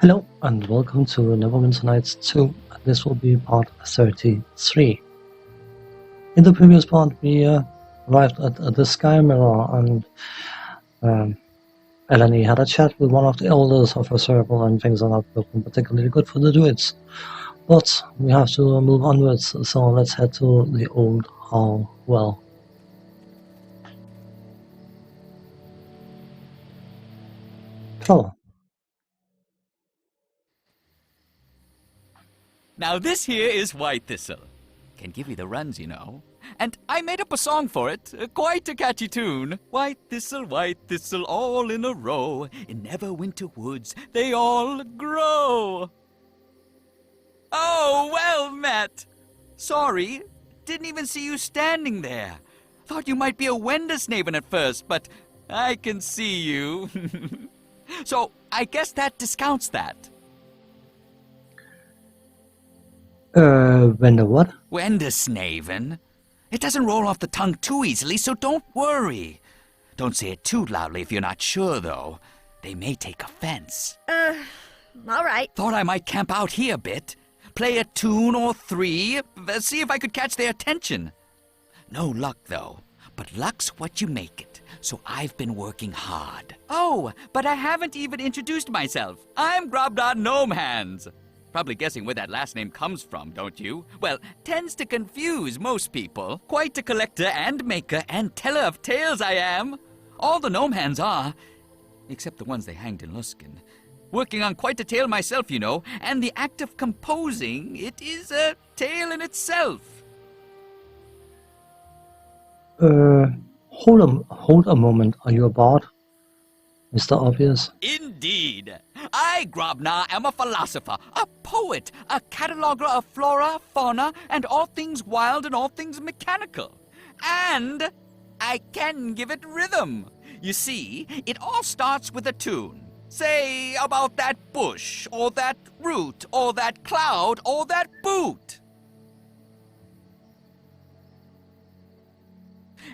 Hello and welcome to Neverwinter Nights 2. This will be part 33. In the previous part we arrived at the Sky Mirror and Eleni had a chat with one of the elders of her circle and things are not looking particularly good for the druids. But we have to move onwards, so let's head to the old hall well. Cool. Now this here is White Thistle. Can give you the runs, you know. And I made up a song for it, quite a catchy tune. White Thistle, all in a row. In Neverwinter woods, they all grow. Oh, well met. Sorry, didn't even see you standing there. Thought you might be a Wendersnaven at first, but I can see you. So I guess that discounts that. When the what? Wendersnaven. It doesn't roll off the tongue too easily, so don't worry. Don't say it too loudly if you're not sure, though. They may take offense. All right. Thought I might camp out here a bit. Play a tune or three. See if I could catch their attention. No luck, though. But luck's what you make it. So I've been working hard. Oh, but I haven't even introduced myself. I'm Grobdar Gnome Hands. Probably guessing where that last name comes from, don't you? Well, tends to confuse most people. Quite a collector and maker and teller of tales I am. All the gnome hands are, except the ones they hanged in Luskin. Working on quite a tale myself, you know, and the act of composing, it is a tale in itself. Hold a moment. Are you a bard, Mr. Obvious? Indeed. I, Grobnar, am a philosopher, a poet, a cataloger of flora, fauna, and all things wild and all things mechanical. And I can give it rhythm. You see, it all starts with a tune. Say about that bush, or that root, or that cloud, or that boot.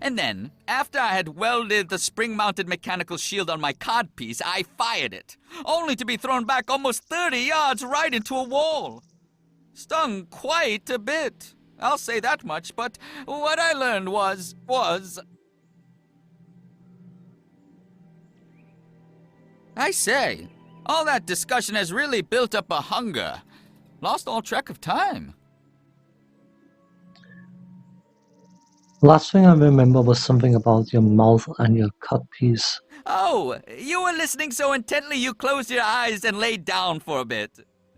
And then, after I had welded the spring-mounted mechanical shield on my codpiece, I fired it, only to be thrown back almost 30 yards right into a wall. Stung quite a bit, I'll say that much, but what I learned was... I say, all that discussion has really built up a hunger. Lost all track of time. Last thing I remember was something about your mouth and your cut piece. Oh, you were listening so intently you closed your eyes and laid down for a bit.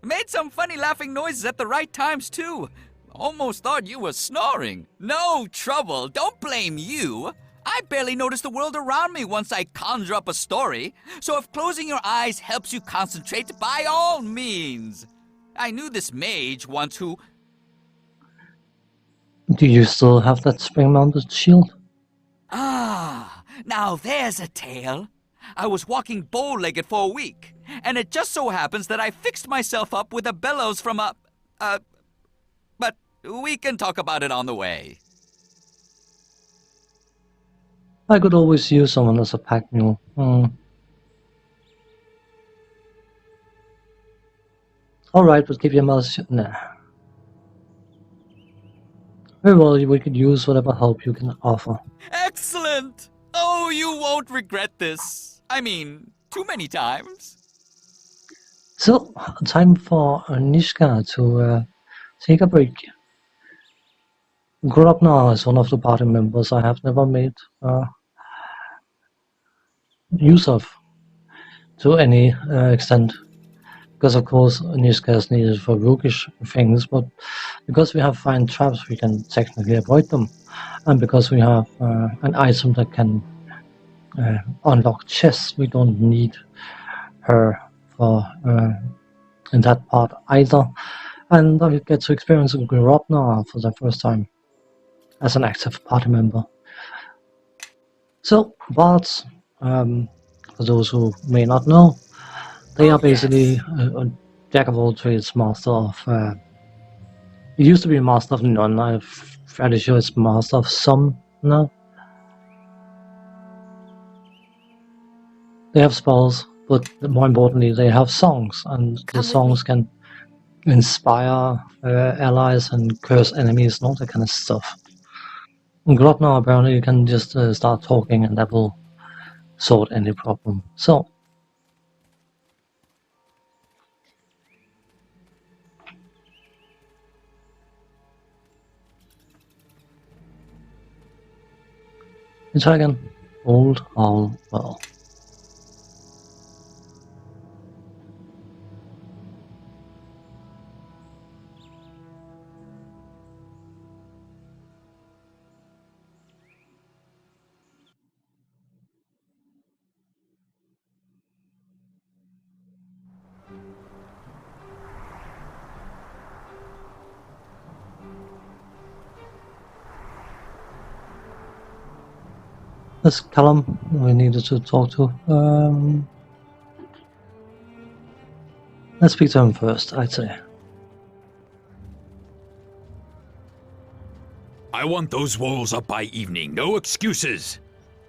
Made some funny laughing noises at the right times, too. Almost thought you were snoring. No trouble, don't blame you. I barely notice the world around me once I conjure up a story. So if closing your eyes helps you concentrate, by all means. I knew this mage once who... Do you still have that spring-mounted shield? Ah, now there's a tale. I was walking bow-legged for a week, and it just so happens that I fixed myself up with a bellows from a... But we can talk about it on the way. I could always use someone as a pack mule. Alright, but keep your mouth shut. Nah. Very well, we could use whatever help you can offer. Excellent! Oh, you won't regret this. I mean, too many times. So, time for Nishka to take a break. Grobnar is one of the party members I have never made use of to any extent. Because of course Nishka is needed for roguish things, but because we have fine traps we can technically avoid them. And because we have an item that can unlock chests, we don't need her for in that part either. And I get to experience Grobnar for the first time as an active party member. So, bards, for those who may not know, they are basically a jack of all trades, master of... it used to be master of none, I'm fairly sure it's master of some now. They have spells, but more importantly, they have songs, and the Come with songs me. can inspire allies and curse enemies and all that kind of stuff. In Grotnar, apparently, you can just start talking, and that will sort any problem. So, let's try again. Old Owl Well. That's Callum we needed to talk to. Let's speak to him first, I'd say. I want those walls up by evening. No excuses.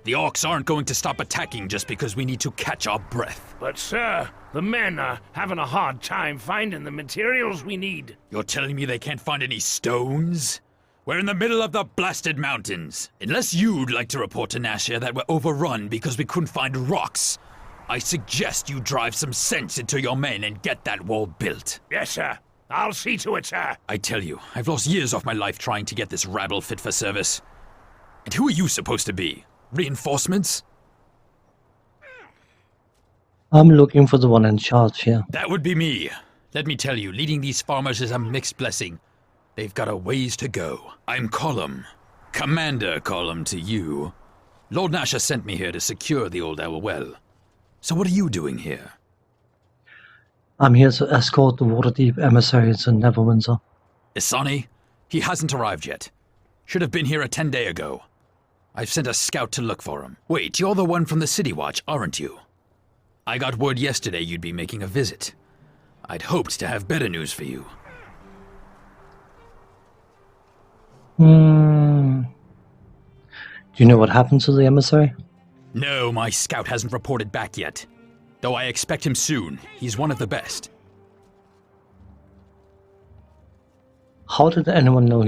The orcs aren't going to stop attacking just because we need to catch our breath. But, sir, the men are having a hard time finding the materials we need. You're telling me they can't find any stones? We're in the middle of the blasted mountains. Unless you'd like to report to Nashia that we're overrun because we couldn't find rocks, I suggest you drive some sense into your men and get that wall built. Yes, sir. I'll see to it, sir. I tell you, I've lost years off my life trying to get this rabble fit for service. And who are you supposed to be? Reinforcements? I'm looking for the one in charge here. That would be me. Let me tell you, leading these farmers is a mixed blessing. They've got a ways to go. I'm Colum. Commander Colum to you. Lord Nasha sent me here to secure the Old Owl Well. So what are you doing here? I'm here to escort the Waterdeep emissary to Neverwinter. Isani? He hasn't arrived yet. Should have been here a 10-day ago. I've sent a scout to look for him. Wait, you're the one from the City Watch, aren't you? I got word yesterday you'd be making a visit. I'd hoped to have better news for you. Do you know what happened to the emissary? No, my scout hasn't reported back yet. Though I expect him soon. He's one of the best. How did anyone know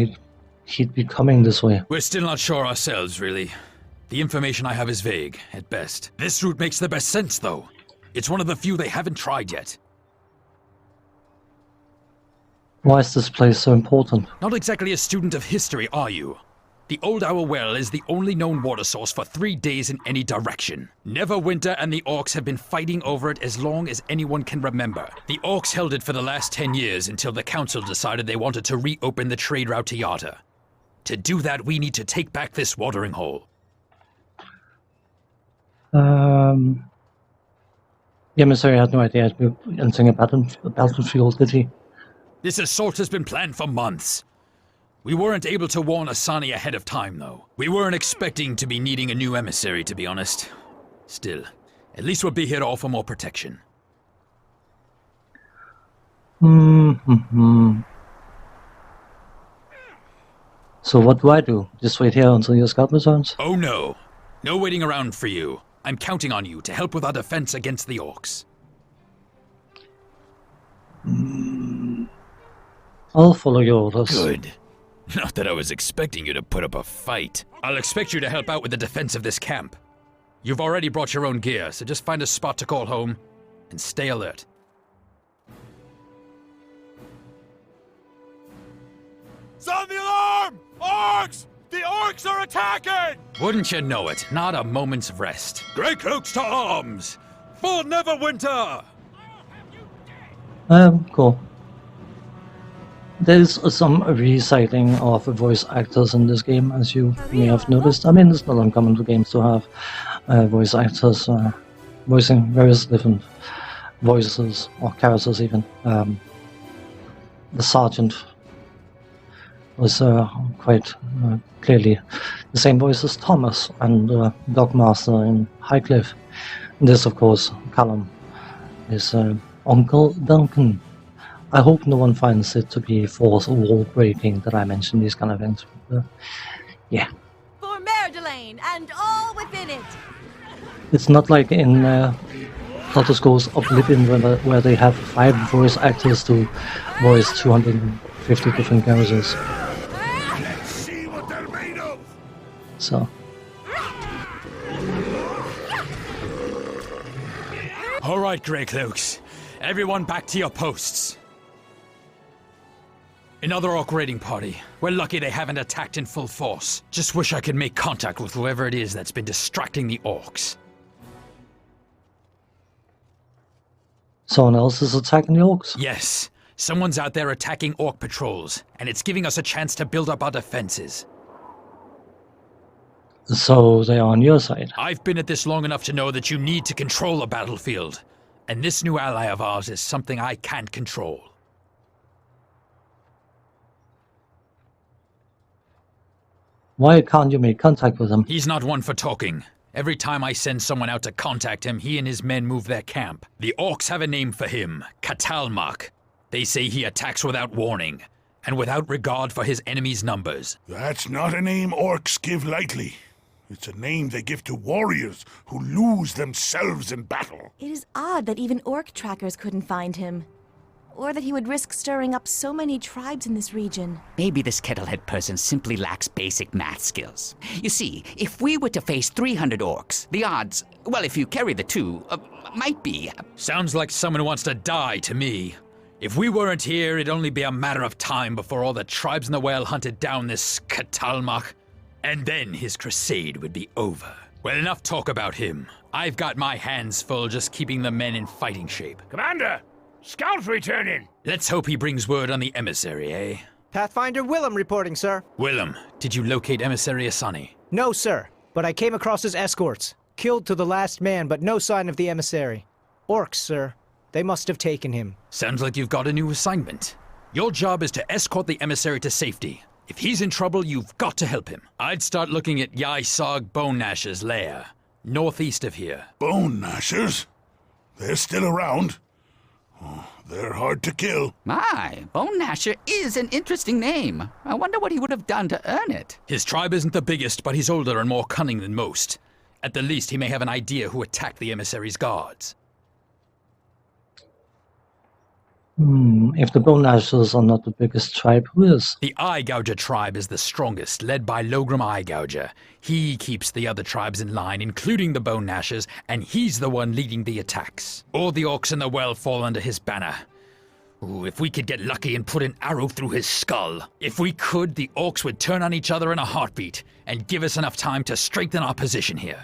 he'd be coming this way? We're still not sure ourselves, really. The information I have is vague, at best. This route makes the best sense, though. It's one of the few they haven't tried yet. Why is this place so important? Not exactly a student of history, are you? The Old Owl Well is the only known water source for 3 days in any direction. Neverwinter and the orcs have been fighting over it as long as anyone can remember. The orcs held it for the last 10 years until the council decided they wanted to reopen the trade route to Yata. To do that, we need to take back this watering hole. The emissary had no idea anything about the battlefield, did he? This assault has been planned for months. We weren't able to warn Asani ahead of time, though. We weren't expecting to be needing a new emissary, to be honest. Still, at least we'll be here to offer more protection. So what do I do? Just wait here until your scout returns? Oh no. No waiting around for you. I'm counting on you to help with our defense against the orcs. I'll follow your orders. Good. Not that I was expecting you to put up a fight. I'll expect you to help out with the defense of this camp. You've already brought your own gear, so just find a spot to call home and stay alert. Sound the alarm! Orcs! The orcs are attacking! Wouldn't you know it, not a moment's rest. Greycloaks to arms! For Neverwinter! Cool. There's some recycling of voice actors in this game, as you may have noticed. I mean, it's not uncommon for games to have voice actors voicing various different voices, or characters even. The Sergeant was quite clearly the same voice as Thomas, and Dogmaster in Highcliffe. And this, of course, Callum, is Uncle Duncan. I hope no one finds it to be false wall breaking that I mention these kind of things. Yeah. For Merdelaine and all within it. It's not like in Elder Scrolls Oblivion, where they have 5 voice actors to voice 250 different characters. Let's see what they're made of. So, All right, Grey Cloaks. Everyone back to your posts. Another orc raiding party. We're lucky they haven't attacked in full force. Just wish I could make contact with whoever it is that's been distracting the orcs. someone else is attacking the orcs. Yes, someone's out there attacking orc patrols, and it's giving us a chance to build up our defenses. So they are on your side. I've been at this long enough to know that you need to control a battlefield. And this new ally of ours is something I can't control. Why can't you make contact with him? He's not one for talking. Every time I send someone out to contact him, he and his men move their camp. The orcs have a name for him, Katalmak. They say he attacks without warning, and without regard for his enemies' numbers. That's not a name orcs give lightly. It's a name they give to warriors who lose themselves in battle. It is odd that even orc trackers couldn't find him. Or that he would risk stirring up so many tribes in this region. Maybe this kettlehead person simply lacks basic math skills. You see, if we were to face 300 orcs, the odds, well, if you carry the two, might be... Sounds like someone who wants to die to me. If we weren't here, it'd only be a matter of time before all the tribes in the well hunted down this Katalmak. And then his crusade would be over. Well, enough talk about him. I've got my hands full just keeping the men in fighting shape. Commander! Scouts returning! Let's hope he brings word on the emissary, eh? Pathfinder Willem reporting, sir. Willem, did you locate Emissary Asani? No, sir, but I came across his escorts. Killed to the last man, but no sign of the emissary. Orcs, sir. They must have taken him. Sounds like you've got a new assignment. Your job is to escort the emissary to safety. If he's in trouble, you've got to help him. I'd start looking at Yai-Sog Bone Gnash's lair, northeast of here. Bone Gnashers? They're still around. Oh, they're hard to kill. My, Bone Gnasher is an interesting name. I wonder what he would have done to earn it. His tribe isn't the biggest, but he's older and more cunning than most. At the least, he may have an idea who attacked the emissary's guards. If the Bone Gnashers are not the biggest tribe, who is? The Eye Gouger tribe is the strongest, led by Logrum Eye Gouger. He keeps the other tribes in line, including the Bone Gnashers, and he's the one leading the attacks. All the orcs in the well fall under his banner. Ooh, if we could get lucky and put an arrow through his skull. If we could, the orcs would turn on each other in a heartbeat, and give us enough time to strengthen our position here.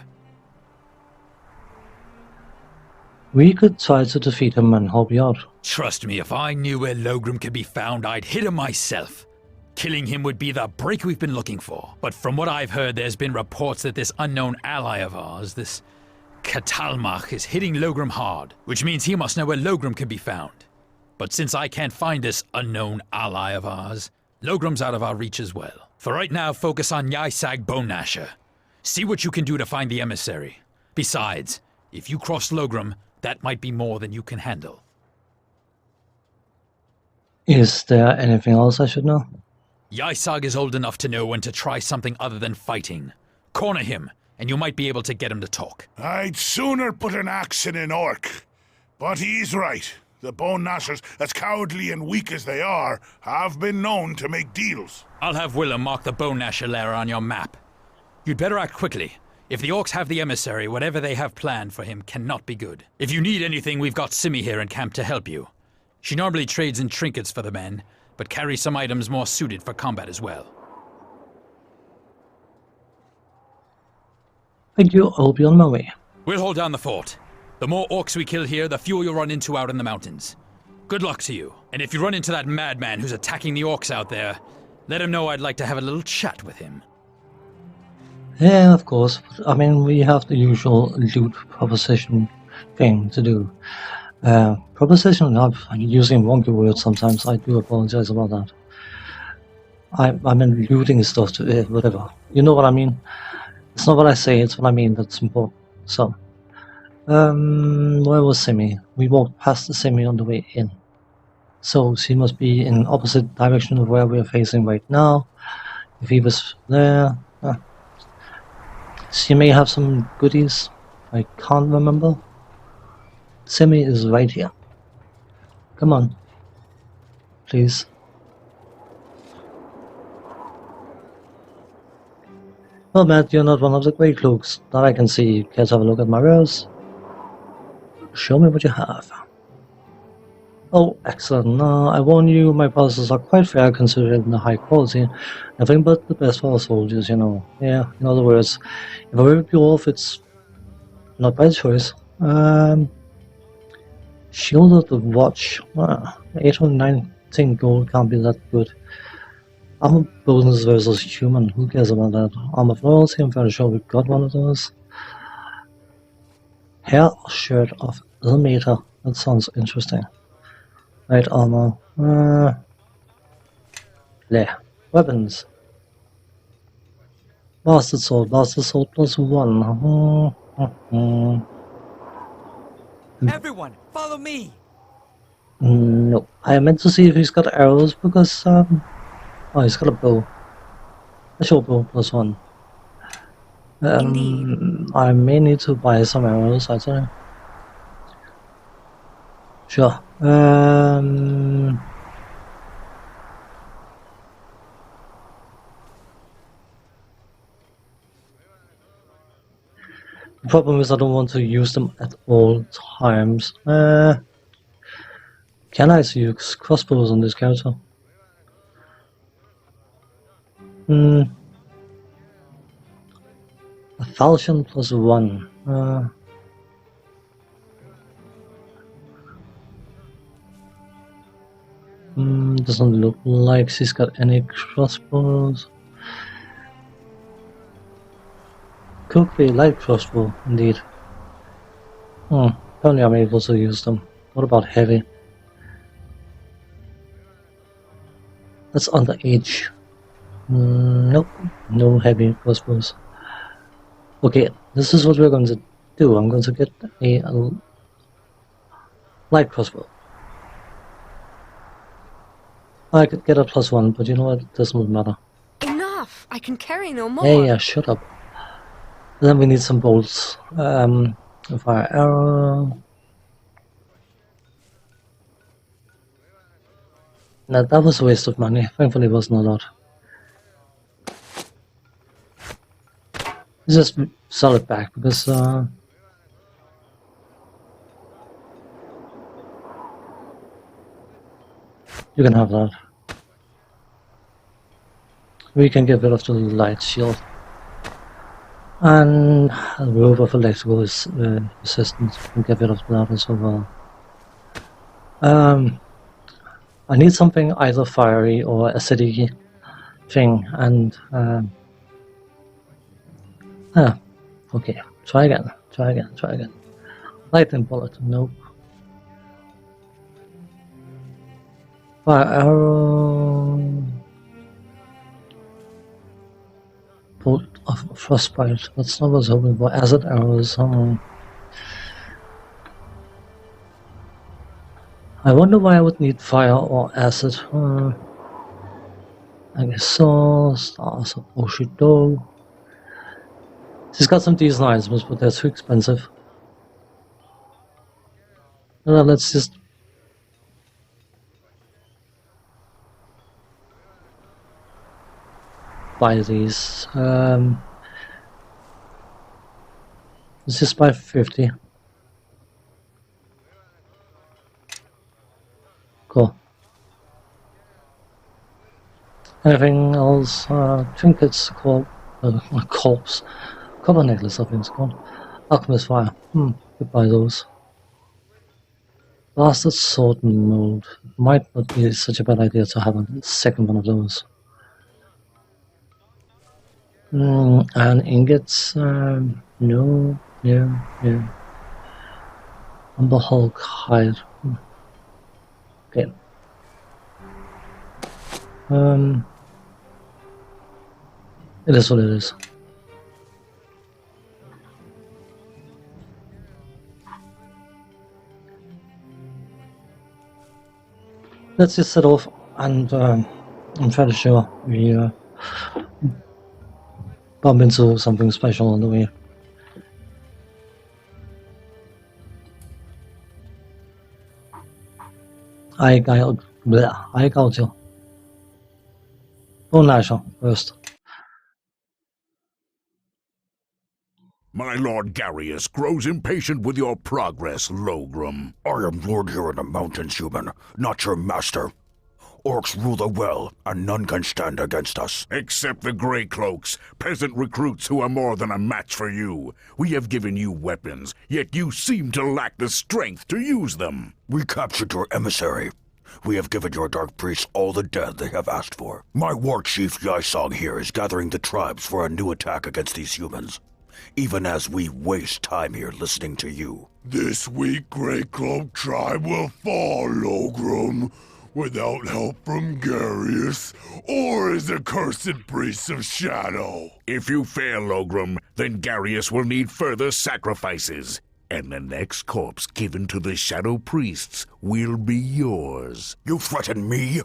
We could try to defeat him and help you out. Trust me, if I knew where Logrum could be found, I'd hit him myself. Killing him would be the break we've been looking for. But from what I've heard, there's been reports that this unknown ally of ours, this Katalmak, is hitting Logrum hard, which means he must know where Logrum can be found. But since I can't find this unknown ally of ours, Logrum's out of our reach as well. For right now, focus on Yai-Sag Bone Gnasher. See what you can do to find the emissary. Besides, if you cross Logrum, that might be more than you can handle. Is there anything else I should know? Yai-Sag is old enough to know when to try something other than fighting. Corner him, and you might be able to get him to talk. I'd sooner put an axe in an orc. But he's right. The Bone Gnashers, as cowardly and weak as they are, have been known to make deals. I'll have Willem mark the Bone Gnasher lair on your map. You'd better act quickly. If the orcs have the emissary, whatever they have planned for him cannot be good. If you need anything, we've got Simi here in camp to help you. She normally trades in trinkets for the men, but carries some items more suited for combat as well. Thank you, I'll be on my way. We'll hold down the fort. The more orcs we kill here, the fewer you'll run into out in the mountains. Good luck to you. And if you run into that madman who's attacking the orcs out there, let him know I'd like to have a little chat with him. Yeah, of course. I mean, we have the usual loot proposition thing to do. Proposition, I'm using wonky words sometimes. I do apologize about that. I mean looting stuff to whatever. You know what I mean? It's not what I say, it's what I mean that's important. So, where was Simi? We walked past the Simi on the way in. So she must be in opposite direction of where we're facing right now. If he was there... She may have some goodies. I can't remember. Semi is right here. Come on. Please. Well, Matt, you're not one of the great cloaks that I can see. Care to have a look at my wares? Show me what you have. Oh, excellent. I warn you, my prices are quite fair considering the high quality. Nothing but the best for our soldiers, you know. Yeah, in other words, if I rip you off, it's not by choice. Shield of the Watch. 819 gold can't be that good. Armor bonus versus human. Who cares about that? Armor of loyalty. I'm fairly sure we got one of those. Hair shirt of Ilmater. That sounds interesting. Light armor. Yeah. Weapons. Bastard sword +1. Everyone, follow me. No. I meant to see if he's got arrows because, oh, he's got a bow. A short bow +1. Indeed. I may need to buy some arrows, actually. Sure. The problem is I don't want to use them at all times. Can I use crossbows on this character? A falchion +1. Doesn't look like she's got any crossbows. Could be light crossbow, indeed. Apparently I'm able to use them. What about heavy? That's underage. Nope, no heavy crossbows. Okay, this is what we're going to do. I'm going to get a light crossbow. I could get a +1, but you know what? It doesn't matter. Enough! I can carry no more. Hey, shut up. Then we need some bolts. A fire arrow. Now that was a waste of money. Thankfully it wasn't a lot. Let's just sell it back because you can have that. We can get rid of the light shield. And a robe of electrical resistance. We can get rid of that as well. I need something either fiery or acidic thing, and okay, try again. Lightning bullet, nope. Fire arrow. Bolt of frostbite. That's not what I was hoping for. Acid arrows. I wonder why I would need fire or acid. I guess so. Stars of Oshido. She's got some decent items, but they're too expensive. Let's just buy these. Let's just buy 50. Cool. Anything else? Trinkets, corpse. Copper necklace, I think it's called. Alchemist fire. Could buy those. Bastard sword mold. Might not be such a bad idea to have a second one of those. And ingots. No. Umber Hulk hide. Okay. It is what it is. Let's just set off, and I'm fairly sure we bump into something special on the way. I got you. Oh, Nigel, first. My Lord Garius grows impatient with your progress, Logrum. I am lord here in the mountains, human, not your master. Orcs rule the well, and none can stand against us. Except the Grey Cloaks, peasant recruits who are more than a match for you. We have given you weapons, yet you seem to lack the strength to use them. We captured your emissary. We have given your dark priests all the dead they have asked for. My war chief Yisong here is gathering the tribes for a new attack against these humans, even as we waste time here listening to you. This weak Grey Cloak tribe will fall, Logrum, without help from Garius or his accursed priests of shadow. If you fail, Logrum, then Garius will need further sacrifices, and the next corpse given to the shadow priests will be yours. You threaten me?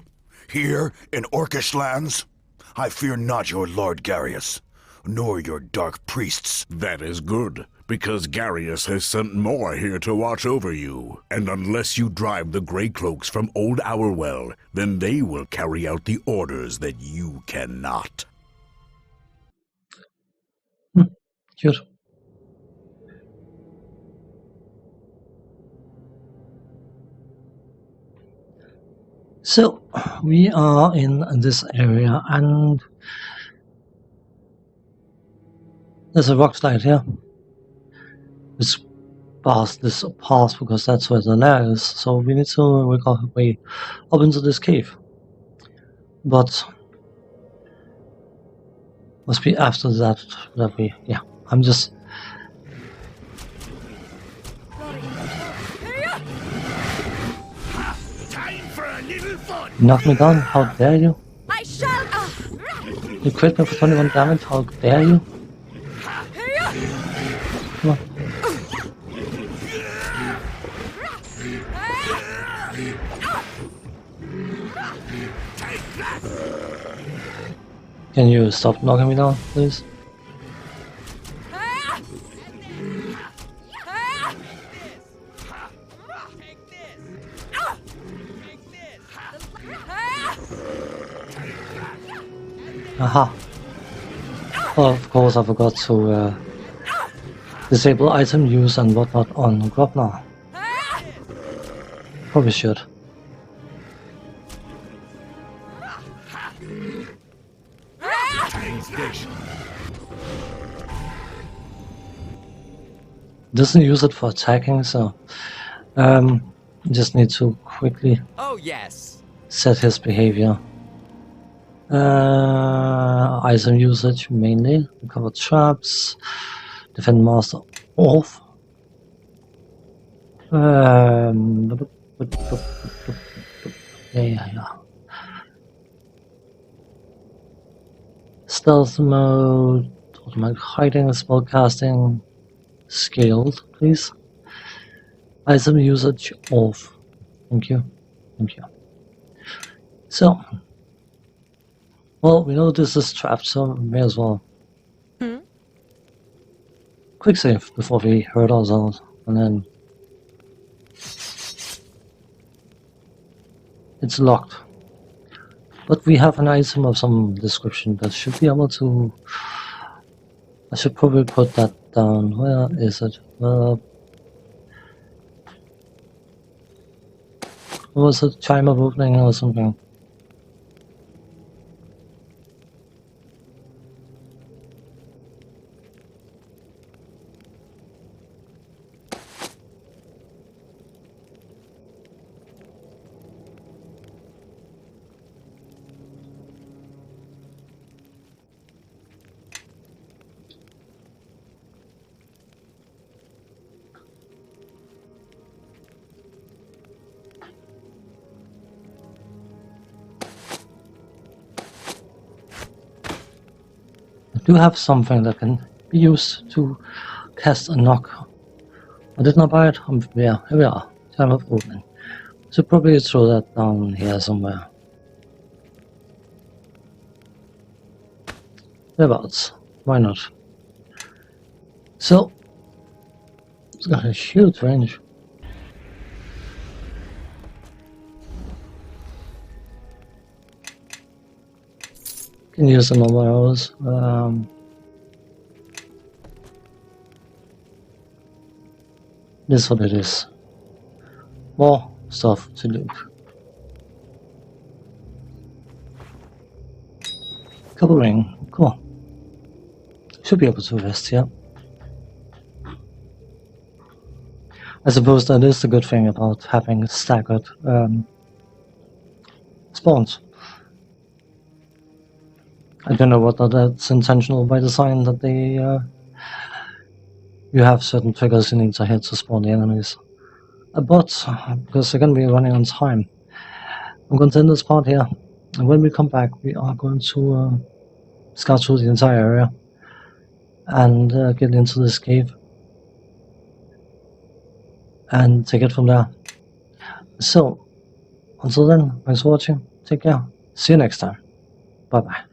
Here, in Orcish lands? I fear not your Lord Garius, nor your dark priests. That is good, because Garius has sent more here to watch over you. And unless you drive the Grey Cloaks from Old Hourwell, then they will carry out the orders that you cannot. Cute. So, we are in this area, and there's a rock slide here. It's past this path because that's where the lair is, so we need to work our way up into this cave. But must be after that we, yeah, I'm just... Knock me down, how dare you? I shall. You crit me for 21 damage, how dare you? Come on. Can you stop knocking me down, please? Aha. Oh, of course, I forgot to disable item use and whatnot on Grobnar. Probably should. Doesn't use it for attacking, so just need to quickly Oh, yes. set his behavior. Item usage mainly, recover traps, defend master off. Yeah. Stealth mode, automatic hiding, spellcasting, scaled, please. Item usage off. Thank you. So, well, we know this is trapped, so we may as well. Quick save before we hurt ourselves, and then it's locked. But we have an item of some description that should be able to... I should probably put that down. Where is it? What was it? Chime of opening or something? Do have something that can be used to cast a knock. I did not buy it. Yeah, here we are. Time of opening. So probably throw that down here somewhere. Thereabouts. Why not? So it's got a huge range. Can use the normal arrows. This is what it is. More stuff to loot. Couple ring, cool. Should be able to rest here. I suppose that is the good thing about having staggered spawns. I don't know whether that's intentional by design that they you have certain triggers you need to hit to spawn the enemies. But because we're going to be running on time, I'm going to end this part here. And when we come back, we are going to scout through the entire area and get into this cave and take it from there. So, until then, thanks for watching. Take care. See you next time. Bye bye.